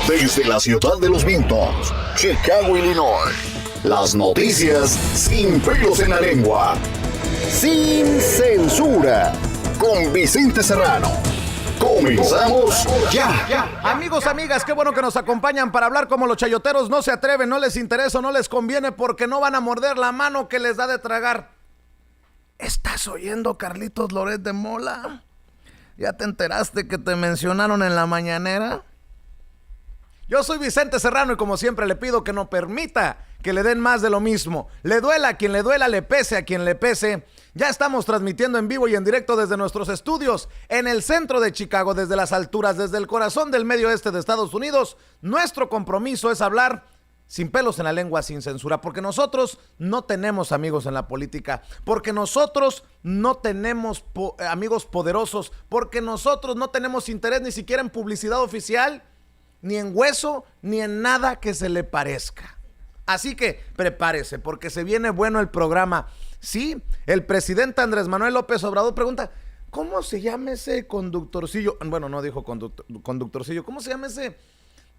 Desde la ciudad de los vientos, Chicago, Illinois. Las noticias sin pelos en la lengua. Sin censura. Con Vicente Serrano. Comenzamos ya. Amigos, amigas, qué bueno que nos acompañan para hablar como los chayoteros no se atreven, no les interesa, no les conviene porque no van a morder la mano que les da de tragar. ¿Estás oyendo, Carlitos Loret de Mola? ¿Ya te enteraste que te mencionaron en la mañanera? Yo soy Vicente Serrano y como siempre le pido que no permita que le den más de lo mismo. Le duela a quien le duela, le pese a quien le pese. Ya estamos transmitiendo en vivo y en directo desde nuestros estudios en el centro de Chicago, desde las alturas, desde el corazón del medio oeste de Estados Unidos. Nuestro compromiso es hablar sin pelos en la lengua, sin censura, porque nosotros no tenemos amigos en la política, porque nosotros no tenemos amigos poderosos, porque nosotros no tenemos interés ni siquiera en publicidad oficial, ni en hueso, ni en nada que se le parezca. Así que prepárese, porque se viene bueno el programa. Sí, el presidente Andrés Manuel López Obrador pregunta, ¿cómo se llama ese conductorcillo? Bueno, no dijo conductorcillo, ¿cómo se llama ese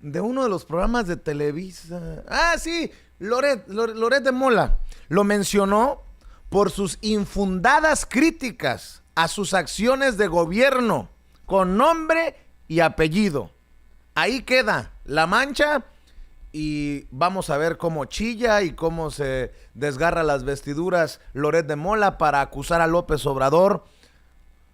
de uno de los programas de Televisa? Ah, sí, Loret de Mola. Lo mencionó por sus infundadas críticas a sus acciones de gobierno, con nombre y apellido. Ahí queda la mancha y vamos a ver cómo chilla y cómo se desgarra las vestiduras Loret de Mola para acusar a López Obrador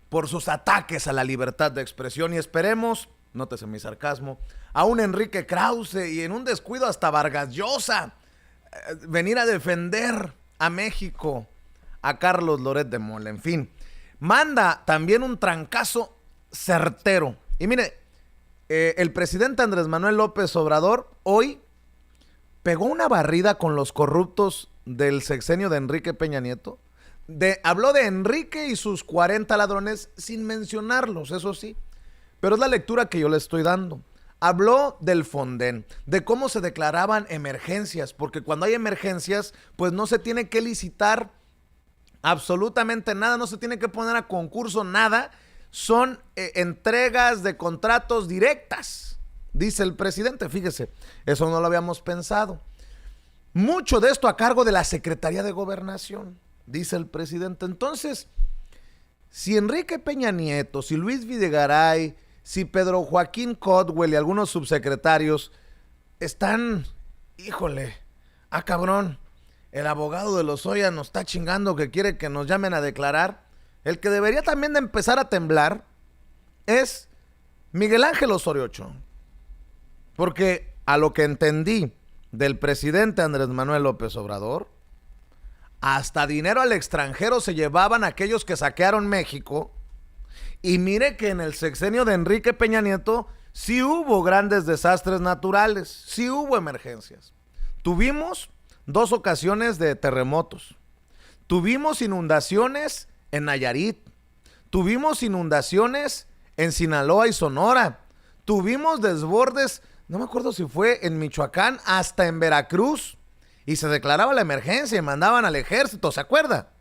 por sus ataques a la libertad de expresión. Y esperemos, nótese mi sarcasmo, a un Enrique Krause y en un descuido hasta Vargas Llosa venir a defender a México, a Carlos Loret de Mola. En fin, manda también un trancazo certero. Y mire, el presidente Andrés Manuel López Obrador hoy pegó una barrida con los corruptos del sexenio de Enrique Peña Nieto. Habló de Enrique y sus 40 ladrones sin mencionarlos, eso sí. Pero es la lectura que yo le estoy dando. Habló del Fonden, de cómo se declaraban emergencias, porque cuando hay emergencias, pues no se tiene que licitar absolutamente nada, no se tiene que poner a concurso nada. Son entregas de contratos directas, dice el presidente. Fíjese, eso no lo habíamos pensado. Mucho de esto a cargo de la Secretaría de Gobernación, dice el presidente. Entonces, si Enrique Peña Nieto, si Luis Videgaray, si Pedro Joaquín Codwell y algunos subsecretarios están, híjole, cabrón, el abogado de Lozoya nos está chingando que quiere que nos llamen a declarar. El que debería también de empezar a temblar es Miguel Ángel Osorio Chong. Porque a lo que entendí del presidente Andrés Manuel López Obrador, hasta dinero al extranjero se llevaban aquellos que saquearon México. Y mire que en el sexenio de Enrique Peña Nieto sí hubo grandes desastres naturales, sí hubo emergencias. Tuvimos 2 ocasiones de terremotos. Tuvimos inundaciones en Nayarit, tuvimos inundaciones en Sinaloa y Sonora, tuvimos desbordes, no me acuerdo si fue en Michoacán, hasta en Veracruz, y se declaraba la emergencia y mandaban al ejército, ¿se acuerda?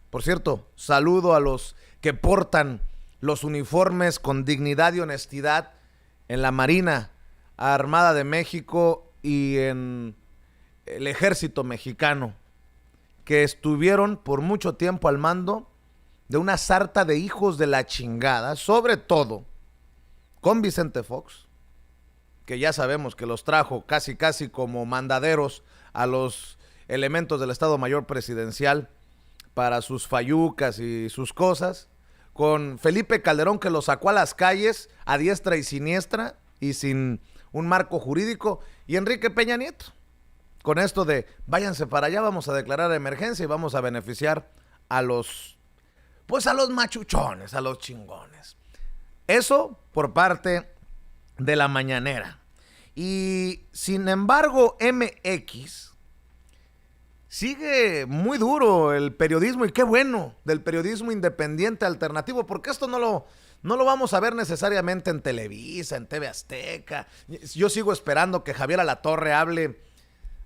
Por cierto, saludo a los que portan los uniformes con dignidad y honestidad en la Marina Armada de México y en el Ejército Mexicano, que estuvieron por mucho tiempo al mando de una sarta de hijos de la chingada, sobre todo con Vicente Fox, que ya sabemos que los trajo casi como mandaderos a los elementos del Estado Mayor Presidencial para sus fayucas y sus cosas, con Felipe Calderón, que los sacó a las calles a diestra y siniestra y sin un marco jurídico, y Enrique Peña Nieto, con esto de váyanse para allá, vamos a declarar emergencia y vamos a beneficiar a los machuchones, a los chingones. Eso por parte de la mañanera. Y sin embargo, MX sigue muy duro el periodismo, y qué bueno, del periodismo independiente alternativo, porque esto no lo vamos a ver necesariamente en Televisa, en TV Azteca. Yo sigo esperando que Javier Alatorre hable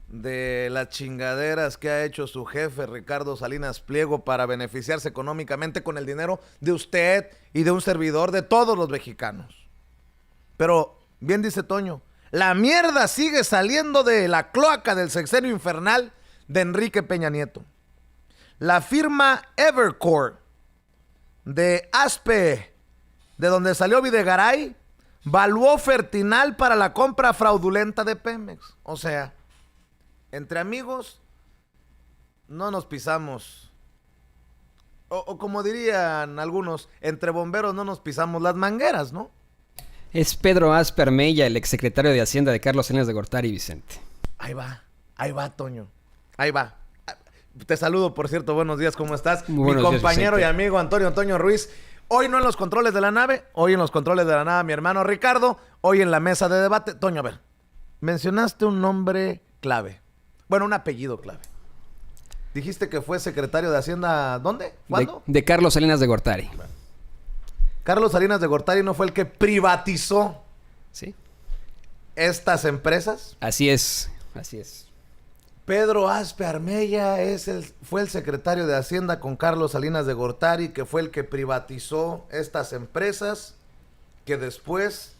de las chingaderas que ha hecho su jefe Ricardo Salinas Pliego para beneficiarse económicamente con el dinero de usted y de un servidor, de todos los mexicanos. Pero bien dice Toño, La mierda sigue saliendo de la cloaca del sexenio infernal de Enrique Peña Nieto. La firma Evercore de Aspe, de donde salió Videgaray, valuó Fertinal para la compra fraudulenta de Pemex. O sea, entre amigos no nos pisamos. O como dirían algunos, entre bomberos no nos pisamos las mangueras, ¿no? Es Pedro Aspe Armella, el exsecretario de Hacienda de Carlos Salinas de Gortari, Vicente. Ahí va, Toño. Ahí va. Te saludo, por cierto, buenos días, ¿cómo estás? Muy buenos Mi compañero días, y amigo Antonio Ruiz. Hoy no en los controles de la nave, hoy en los controles de la nave mi hermano Ricardo, hoy en la mesa de debate. Toño, a ver, mencionaste un nombre clave. Bueno, un apellido clave. Dijiste que fue secretario de Hacienda, ¿dónde? ¿Cuándo? De Carlos Salinas de Gortari. Bueno. Carlos Salinas de Gortari no fue el que privatizó ¿Sí? estas empresas. Así es, así es. Pedro Aspe Armella fue el secretario de Hacienda con Carlos Salinas de Gortari, que fue el que privatizó estas empresas, que después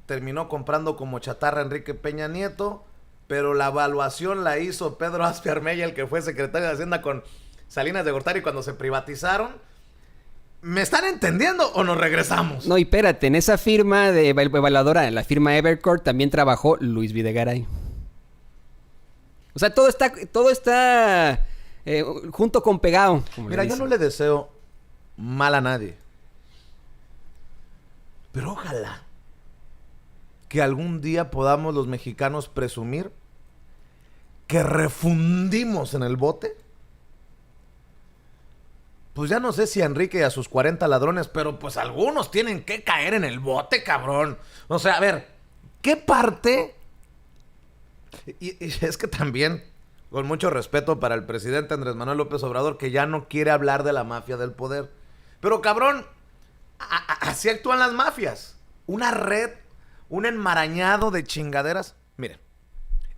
terminó comprando como chatarra Enrique Peña Nieto, pero la evaluación la hizo Pedro Aspe Armella, el que fue secretario de Hacienda con Salinas de Gortari cuando se privatizaron. ¿Me están entendiendo o nos regresamos? No, y espérate, en esa firma de evaluadora, en la firma Evercore, también trabajó Luis Videgaray. O sea, todo está junto con pegado. Mira, yo no le deseo mal a nadie. Pero ojalá que algún día podamos los mexicanos presumir que refundimos en el bote. Pues ya no sé si a Enrique y a sus 40 ladrones, pero pues algunos tienen que caer en el bote, cabrón. O sea, a ver, ¿qué parte? Y es que también, con mucho respeto para el presidente Andrés Manuel López Obrador, que ya no quiere hablar de la mafia del poder. Pero cabrón, así actúan las mafias. Una red, un enmarañado de chingaderas. Miren,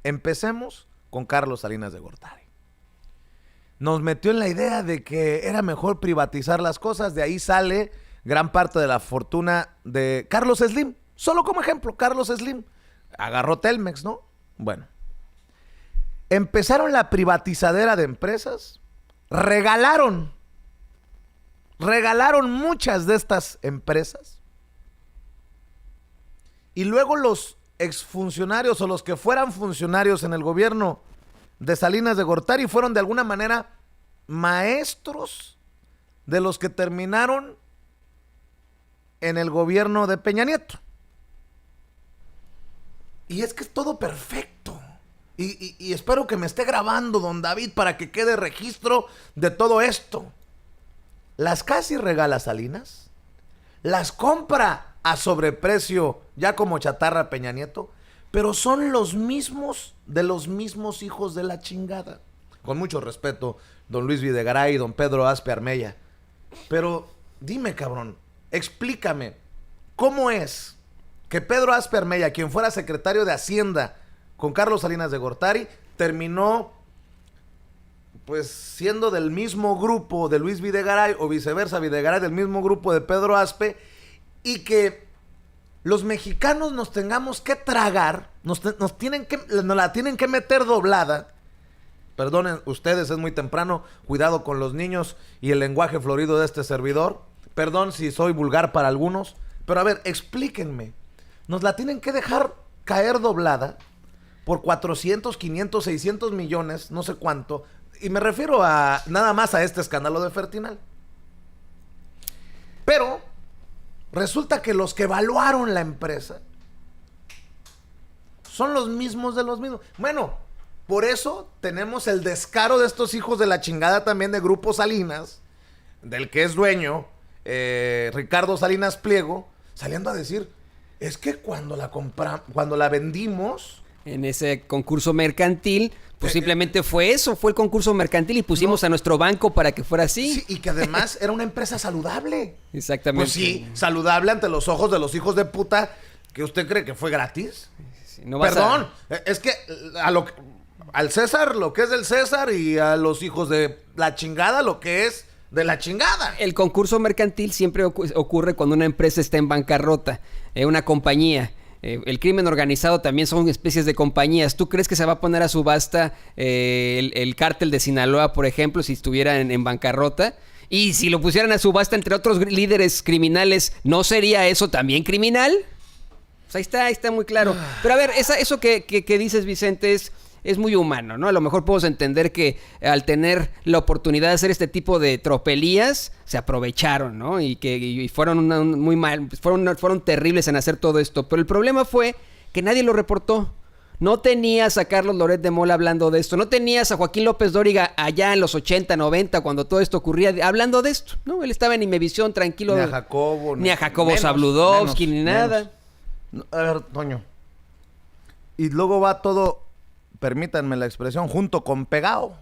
empecemos con Carlos Salinas de Gortari. Nos metió en la idea de que era mejor privatizar las cosas. De ahí sale gran parte de la fortuna de Carlos Slim. Solo como ejemplo, Carlos Slim agarró Telmex, ¿no? Bueno, empezaron la privatizadera de empresas, regalaron muchas de estas empresas y luego los exfuncionarios o los que fueran funcionarios en el gobierno de Salinas de Gortari fueron de alguna manera maestros de los que terminaron en el gobierno de Peña Nieto. Y es que es todo perfecto. Y espero que me esté grabando don David para que quede registro de todo esto. Las casi regala Salinas, las compra a sobreprecio ya como chatarra Peña Nieto, pero son los mismos de los mismos hijos de la chingada. Con mucho respeto, don Luis Videgaray y don Pedro Aspe Armella. Pero dime, cabrón, explícame, ¿cómo es que Pedro Aspe Armella, quien fuera secretario de Hacienda con Carlos Salinas de Gortari, terminó pues siendo del mismo grupo de Luis Videgaray o viceversa, Videgaray del mismo grupo de Pedro Aspe, y que los mexicanos nos tengamos que tragar, nos la tienen que meter doblada? Perdonen ustedes, es muy temprano, cuidado con los niños y el lenguaje florido de este servidor. Perdón si soy vulgar para algunos, pero a ver, explíquenme. Nos la tienen que dejar caer doblada por 400, 500, 600 millones, no sé cuánto. Y me refiero a nada más a este escándalo de Fertinal. Pero resulta que los que evaluaron la empresa son los mismos de los mismos. Bueno, por eso tenemos el descaro de estos hijos de la chingada también de Grupo Salinas, del que es dueño Ricardo Salinas Pliego, saliendo a decir, es que cuando la vendimos en ese concurso mercantil, pues simplemente fue eso, fue el concurso mercantil y pusimos a nuestro banco para que fuera así. Sí, y que además era una empresa saludable. Exactamente. Pues sí, saludable ante los ojos de los hijos de puta, que usted cree que fue gratis. Sí, no Perdón, es que al César lo que es del César y a los hijos de la chingada lo que es de la chingada. El concurso mercantil siempre ocurre cuando una empresa está en bancarrota, una compañía. el crimen organizado también son especies de compañías. ¿Tú crees que se va a poner a subasta el cártel de Sinaloa, por ejemplo, si estuviera en bancarrota? Y si lo pusieran a subasta entre otros líderes criminales, ¿no sería eso también criminal? Pues ahí está muy claro. Pero a ver, eso que dices, Vicente, es muy humano, ¿no? A lo mejor podemos entender que al tener la oportunidad de hacer este tipo de tropelías, se aprovecharon, ¿no? Y fueron muy mal, fueron terribles en hacer todo esto. Pero el problema fue que nadie lo reportó. No tenías a Carlos Loret de Mola hablando de esto. No tenías a Joaquín López Dóriga allá en los 80, 90, cuando todo esto ocurría, hablando de esto, ¿no? Él estaba en Imevisión, tranquilo. Ni a Jacobo. Ni a Jacobo Zabludovsky, ni nada. A ver, Toño. Y luego va todo, permítanme la expresión, junto con pegado.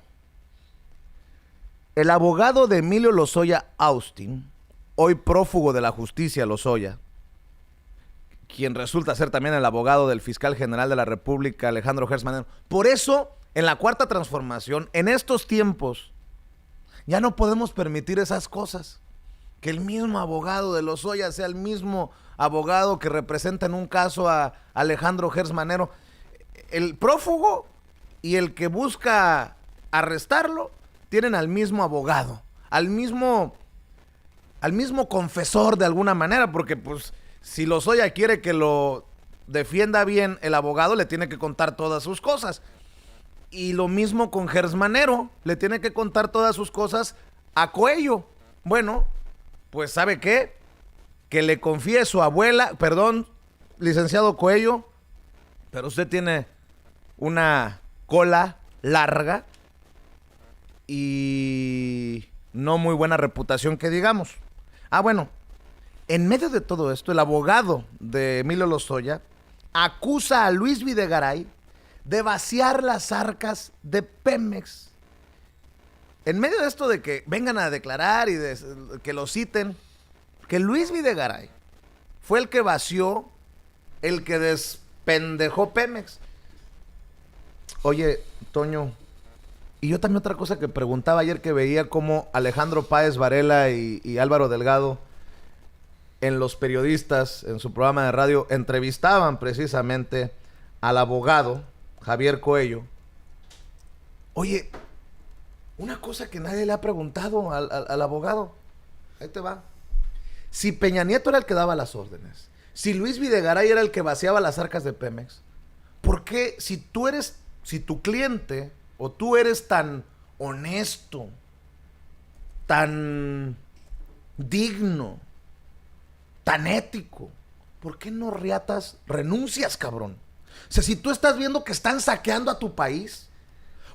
El abogado de Emilio Lozoya Austin, hoy prófugo de la justicia Lozoya, quien resulta ser también el abogado del fiscal general de la República, Alejandro Gertz Manero. Por eso, en la Cuarta Transformación, en estos tiempos, ya no podemos permitir esas cosas. Que el mismo abogado de Lozoya sea el mismo abogado que representa en un caso a Alejandro Gertz Manero. El prófugo y el que busca arrestarlo tienen al mismo abogado, al mismo confesor de alguna manera, porque pues si Lozoya quiere que lo defienda bien, el abogado le tiene que contar todas sus cosas. Y lo mismo con Gertz Manero, le tiene que contar todas sus cosas a Coello. Bueno, pues ¿sabe qué? Que le confíe a su abuela, perdón, licenciado Coello, pero usted tiene una cola larga y no muy buena reputación que digamos. Bueno, en medio de todo esto, el abogado de Emilio Lozoya acusa a Luis Videgaray de vaciar las arcas de Pemex. En medio de esto de que vengan a declarar y de que lo citen, que Luis Videgaray fue el que vació, el que despendejó Pemex. Oye, Toño, y yo también otra cosa que preguntaba ayer, que veía cómo Alejandro Páez Varela y Álvaro Delgado en Los Periodistas, en su programa de radio, entrevistaban precisamente al abogado Javier Coello. Oye, una cosa que nadie le ha preguntado al abogado, ahí te va. Si Peña Nieto era el que daba las órdenes, si Luis Videgaray era el que vaciaba las arcas de Pemex, ¿por qué si tu cliente o tú eres tan honesto, tan digno, tan ético, ¿por qué no renuncias, cabrón? O sea, si tú estás viendo que están saqueando a tu país,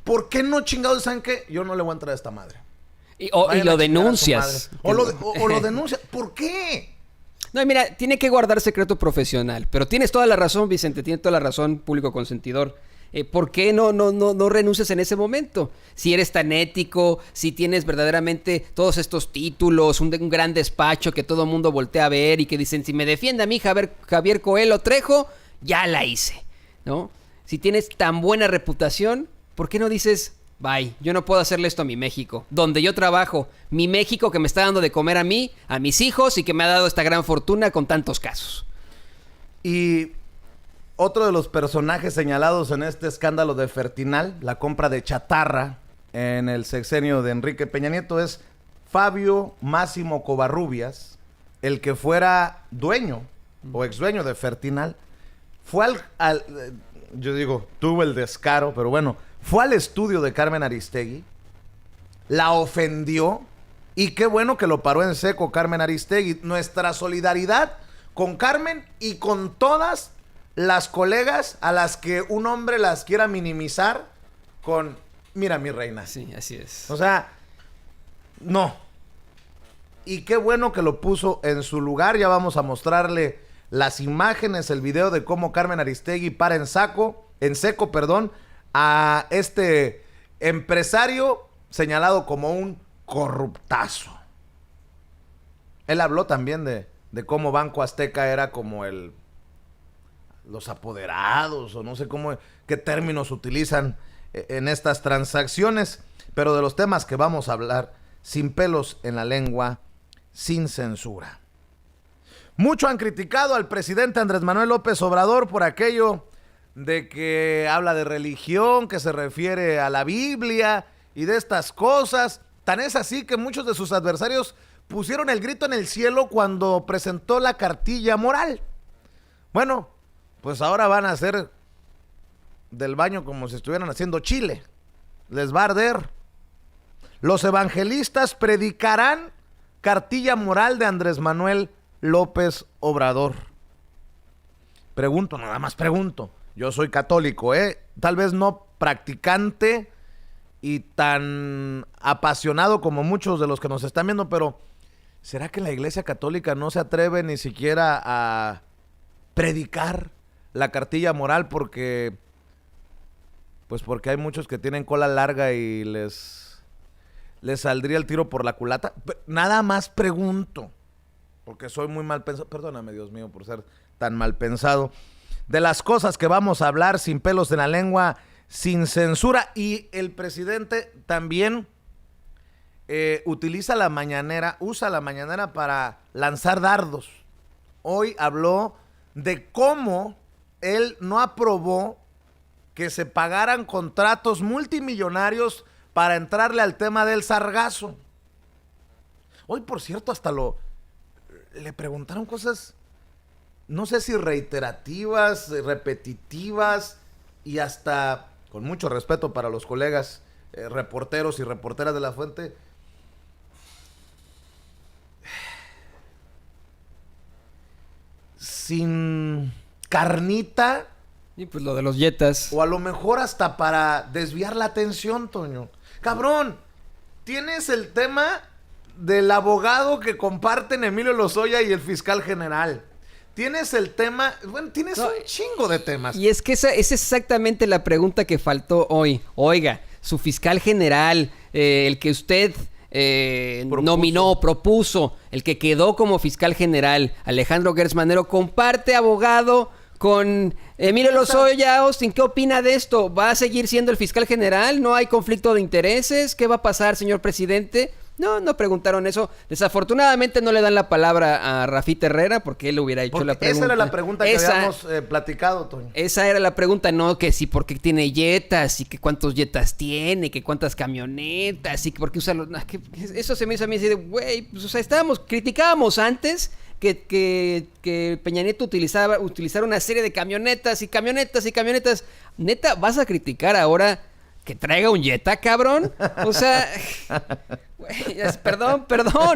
¿por qué no chingados saben que yo no le voy a entrar a esta madre? Y lo denuncias. O lo denuncias. ¿Por qué? No, mira, tiene que guardar secreto profesional. Pero tienes toda la razón, Vicente, tienes toda la razón, público consentidor. ¿Por qué no renuncias en ese momento? Si eres tan ético, si tienes verdaderamente todos estos títulos, un gran despacho que todo el mundo voltea a ver y que dicen, si me defiende a mí Javier Coelho Trejo, ya la hice, ¿no? Si tienes tan buena reputación, ¿por qué no dices, bye, yo no puedo hacerle esto a mi México, donde yo trabajo, mi México que me está dando de comer a mí, a mis hijos y que me ha dado esta gran fortuna con tantos casos? Y otro de los personajes señalados en este escándalo de Fertinal, la compra de chatarra en el sexenio de Enrique Peña Nieto, es Fabio Máximo Covarrubias, el que fuera dueño o exdueño de Fertinal. Fue tuvo el descaro, pero bueno, fue al estudio de Carmen Aristegui, la ofendió, y qué bueno que lo paró en seco Carmen Aristegui. Nuestra solidaridad con Carmen y con todas las colegas a las que un hombre las quiera minimizar con, mira mi reina. Sí, así es. O sea, no. Y qué bueno que lo puso en su lugar. Ya vamos a mostrarle las imágenes, el video de cómo Carmen Aristegui para en seco, a este empresario señalado como un corruptazo. Él habló también de cómo Banco Azteca era como los apoderados, o no sé qué términos utilizan en estas transacciones, pero de los temas que vamos a hablar, sin pelos en la lengua, sin censura. Mucho han criticado al presidente Andrés Manuel López Obrador por aquello de que habla de religión, que se refiere a la Biblia y de estas cosas. Tan es así que muchos de sus adversarios pusieron el grito en el cielo cuando presentó la cartilla moral. Bueno, pues ahora van a hacer del baño como si estuvieran haciendo chile. Les va a arder. Los evangelistas predicarán cartilla moral de Andrés Manuel López Obrador. Pregunto, nada más pregunto. Yo soy católico, tal vez no practicante y tan apasionado como muchos de los que nos están viendo, pero ¿será que la Iglesia Católica no se atreve ni siquiera a predicar la cartilla moral porque hay muchos que tienen cola larga y les saldría el tiro por la culata? Nada más pregunto, porque soy muy mal pensado. Perdóname, Dios mío, por ser tan mal pensado. De las cosas que vamos a hablar sin pelos en la lengua, sin censura. Y el presidente también usa la mañanera para lanzar dardos. Hoy habló de cómo él no aprobó que se pagaran contratos multimillonarios para entrarle al tema del sargazo. Hoy, por cierto, hasta le preguntaron cosas, no sé si reiterativas, repetitivas, y hasta, con mucho respeto para los colegas reporteros y reporteras de La Fuente, sin carnita. Y pues lo de los Jetas. O a lo mejor hasta para desviar la atención, Toño. Cabrón, tienes el tema del abogado que comparten Emilio Lozoya y el fiscal general. Tienes el tema, bueno, tienes un chingo de temas. Y es que esa es exactamente la pregunta que faltó hoy. Oiga, su fiscal general, el que usted propuso, el que quedó como fiscal general, Alejandro Gertz Manero, comparte abogado con Emilio Lozoya. Austin, ¿qué opina de esto? ¿Va a seguir siendo el fiscal general? ¿No hay conflicto de intereses? ¿Qué va a pasar, señor presidente? No preguntaron eso. Desafortunadamente no le dan la palabra a Rafita Herrera porque él hubiera hecho la pregunta. Esa era la pregunta que habíamos platicado, Toño. Esa era la pregunta, no que si por qué tiene jetas y que cuántos jetas tiene, que cuántas camionetas y que por qué usa los... Eso se me hizo a mí así de, güey, pues, o sea, criticábamos antes que Peña Nieto utilizara una serie de camionetas y camionetas y camionetas. ¿Neta vas a criticar ahora que traiga un Jetta, cabrón? O sea, güey, perdón,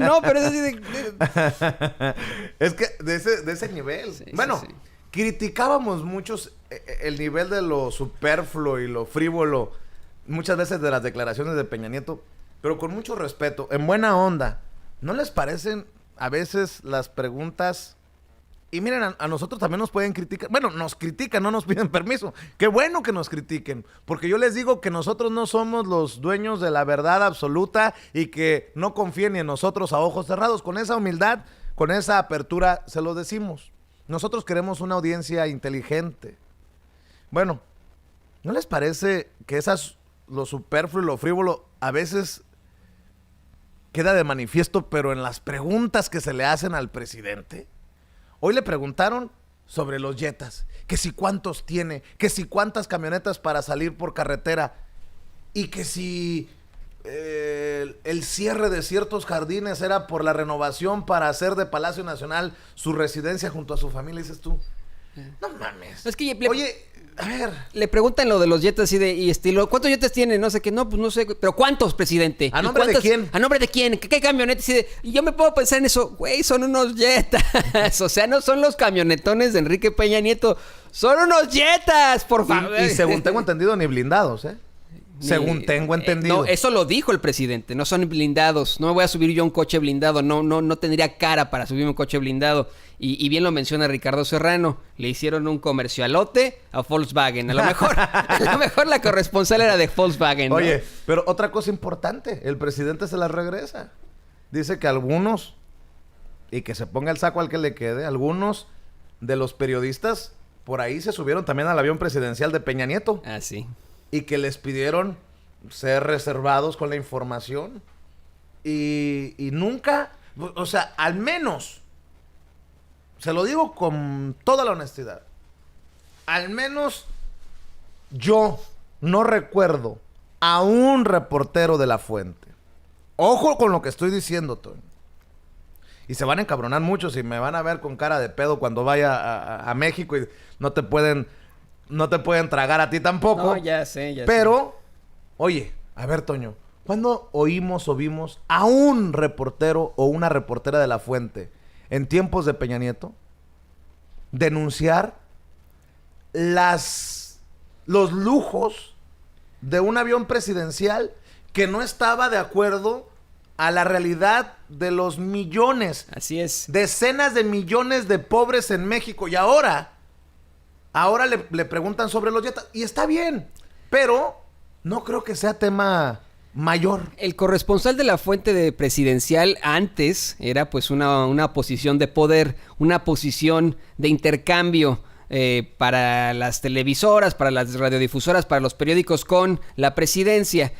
no, pero es así de... Es que de ese nivel. Sí, bueno, sí. Criticábamos muchos el nivel de lo superfluo y lo frívolo, muchas veces de las declaraciones de Peña Nieto, pero con mucho respeto, en buena onda. ¿No les parecen a veces las preguntas? Y miren, a nosotros también nos pueden criticar. Bueno, nos critican, no nos piden permiso. Qué bueno que nos critiquen, porque yo les digo que nosotros no somos los dueños de la verdad absoluta y que no confíen ni en nosotros a ojos cerrados. Con esa humildad, con esa apertura, se lo decimos. Nosotros queremos una audiencia inteligente. Bueno, ¿no les parece que lo superfluo y lo frívolo a veces queda de manifiesto, pero en las preguntas que se le hacen al presidente? Hoy le preguntaron sobre los Jetas, que si cuántos tiene, que si cuántas camionetas para salir por carretera, y que si el cierre de ciertos jardines era por la renovación para hacer de Palacio Nacional su residencia junto a su familia. Y dices tú, no mames. Es que oye, a ver. Le preguntan lo de los Jetas y estilo, ¿cuántos Jetas tiene? No sé qué, no, pues no sé, pero ¿cuántos, presidente? ¿A nombre de quién? ¿A nombre de quién? ¿Qué camionetas? Y yo me puedo pensar en eso, güey, son unos Jetas. O sea, no son los camionetones de Enrique Peña Nieto, son unos Jetas, por favor. Y según tengo entendido, ni blindados, según tengo entendido. No, eso lo dijo el presidente, no son blindados. No me voy a subir yo a un coche blindado, no tendría cara para subirme a un coche blindado. Y bien lo menciona Ricardo Serrano, le hicieron un comercialote a Volkswagen. A lo mejor la corresponsal era de Volkswagen, ¿no? Oye, pero otra cosa importante, el presidente se la regresa. Dice que algunos, y que se ponga el saco al que le quede, algunos de los periodistas por ahí se subieron también al avión presidencial de Peña Nieto. Ah, sí. Y que les pidieron ser reservados con la información. Y nunca, o sea, al menos se lo digo con toda la honestidad, al menos yo no recuerdo a un reportero de La Fuente. Ojo con lo que estoy diciendo, Toño. Y se van a encabronar muchos y me van a ver con cara de pedo cuando vaya a México y no te pueden tragar a ti tampoco. No, ya sé. Pero, oye, a ver, Toño, ¿cuándo oímos o vimos a un reportero o una reportera de La Fuente en tiempos de Peña Nieto denunciar los lujos de un avión presidencial que no estaba de acuerdo a la realidad de los millones? Así es. Decenas de millones de pobres en México. Y ahora le preguntan sobre los dietas. Y está bien, pero no creo que sea tema mayor. El corresponsal de La Fuente de presidencial antes era pues una posición de poder, una posición de intercambio para las televisoras, para las radiodifusoras, para los periódicos con la presidencia.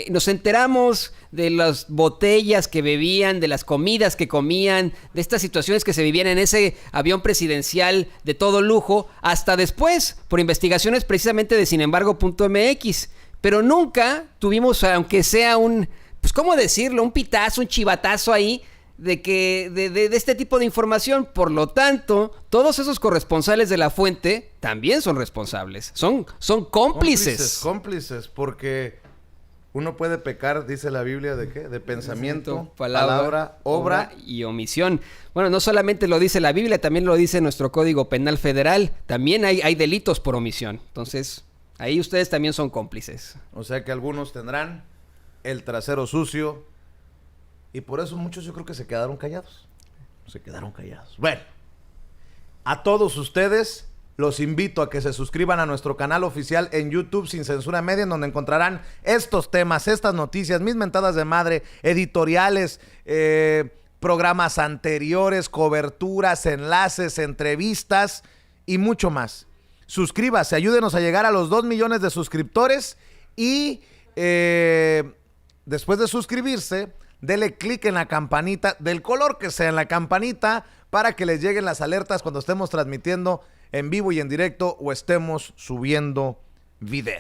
Nos enteramos de las botellas que bebían, de las comidas que comían, de estas situaciones que se vivían en ese avión presidencial de todo lujo, hasta después, por investigaciones precisamente de sinembargo.mx. Pero nunca tuvimos, aunque sea pues cómo decirlo, un pitazo, un chivatazo ahí, de este tipo de información. Por lo tanto, todos esos corresponsales de La Fuente también son responsables. Son cómplices. Cómplices, porque uno puede pecar, dice la Biblia, ¿de qué? De pensamiento, palabra, obra y omisión. Bueno, no solamente lo dice la Biblia, también lo dice nuestro Código Penal Federal. También hay delitos por omisión. Entonces, ahí ustedes también son cómplices. O sea que algunos tendrán el trasero sucio. Y por eso muchos yo creo que se quedaron callados. Bueno, a todos ustedes los invito a que se suscriban a nuestro canal oficial en YouTube Sin Censura Media, en donde encontrarán estos temas, estas noticias, mis mentadas de madre, editoriales, programas anteriores, coberturas, enlaces, entrevistas y mucho más. Suscríbase, ayúdenos a llegar a los 2 millones de suscriptores y después de suscribirse, dele clic en la campanita, del color que sea en la campanita, para que les lleguen las alertas cuando estemos transmitiendo en vivo y en directo o estemos subiendo video.